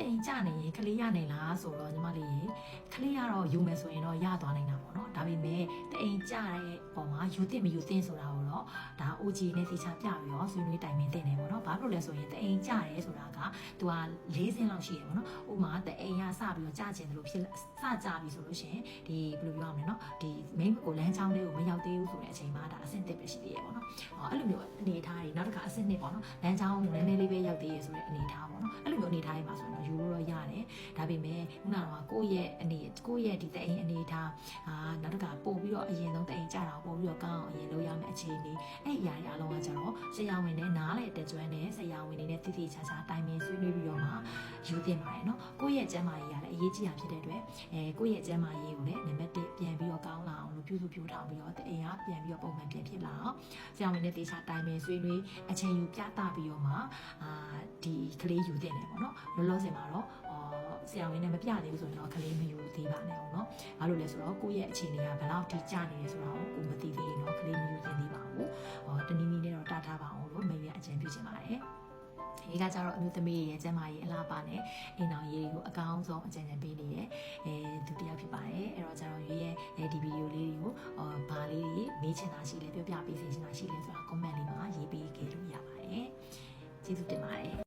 အိမ်ကြနေရင်ကလေးရနိုင်လားဆိုတော့ညီမလေးကလေးရတော့ယူမယ်ဆိုရင်တော့ရသွားနိုင်တာပေါ့နော်ဒါပေမဲ့တအိမ်ကြတဲ့ပုံမှာယူတင်မယူတင်ဆိုတာကိုတော့ဒါ OG နဲ့သေချာပြပြီးတော့ဆွေးနွေးတိုင်ပင်တင်တယ်ပေါ့နော်ဘာလို့လဲဆိုရင်တအိမ်ကြရဲဆိုတာကသူက၄ဆင်းလောက်ရှိရပေါ့နော်ဥပမာတအိမ်ကစပြီးတော့ကြကျင်တယ်လို့ဖြစ်စကြပြီဆိုလို့ရှိရင်ဒီဘယ်လိုပြောရမလဲနော်ဒီ main ကိုလမ်းချောင်းလေးကိုမရောက်သေးဘူးဆိုတဲ့အချိန်မှာဒါအဆင့်တစ်ပဲရှိသေးရပေါ့နော်အဲ့လိုမျိုးအနေထားတွေနောက်တစ်ခါအဆင့်နှစ်ပေါ့နော်လမ်းချောင်းနည်းနည်းလေးပဲရောက်သေးရဆိုတဲ့အနေထားပေါ့နော်အဲ့လိုမျိုးအနေထားတွေမှာဆိုတော့ယူလို့ရတယ်ဒါပေမဲ့ခုနကတော့ကိုယ့်ရဲ့ဒီတအိမ်အနေထားနောက်တစ်ခါပို့ပြီးတော့အရင်ဆုံးတအိမ်ကြတာပို့ပြီးတော့ကောင်းအောင်အရင်လုပ်ရမယ့်အခြေအနေအဲ့အရာတွေအလုံးကကျတော့ဆရာဝန်နဲ့နားလေတကြွနဲ့ဆရာဝန်တွေနဲ့တိတိကျကျတိုင်ပင်ဆွေးနွေးပြီးတော့မှယူတင်ပါတယ်နော်ကိုယ့်ရဲ့ကျန်းမာရေးကလည်းအရေးကြီးတာဖြစ်တဲ့အတွက်ကိုယ့်ရဲ့ကျန်းမာရေးကိုလည်းနံပါတ်1ပြန်ပြီးတော့ကောင်းလာအောင်လို့ပြုစုထောင်ပြီးတော့တအိမ်ကပြန်ပြီးတော့ပုံမှန်ပြန်ဖြစ်လာအောင်ဆရာဝန်နဲ့တေချာတိုင်ပင်ဆွေးနွေးအချိန်ယူပြသပြီးတော့မှဒီကလေးယူတင်တယ်ပေါ့နော်လောလောဆယ်မှာတော့ဆရာဝန်နဲ့မပြသေးဘူးဆိုရင်တော့ကလေးမယူသေးပါနဲ့အောင်နော်ဘာလို့လဲဆိုတော့ကိုယ့်ရဲ့အခြေအနေကဘယ်လောက်ထိကျနေလဲဆိုတာကိုမသိသေးရင်တော့ကလေးမယူသင့်သေးပါဘူးတနည်းနည်းနဲ့တော့တားထားပါအောင်လို့မိတ်ရအကြံပြုချင်ပါတယ်ဒီကကြတော့အမျိုးသမီးရဲ့ကျန်းမာရေးအလားပါနဲ့အိမ်တော်ရေးကိုအကောင်းဆုံးအကြံဉာဏ်ပေးနေတဲ့သူတယောက်ဖြစ်ပါတယ်အဲ့တော့ကျတော့ရွေးရဲ့ဒီဗီဒီယိုလေးတွေကိုဘာလေးတွေမေးချင်တာရှိလဲပြောပြပေးစေချင်တာရှိလဲဆိုတော့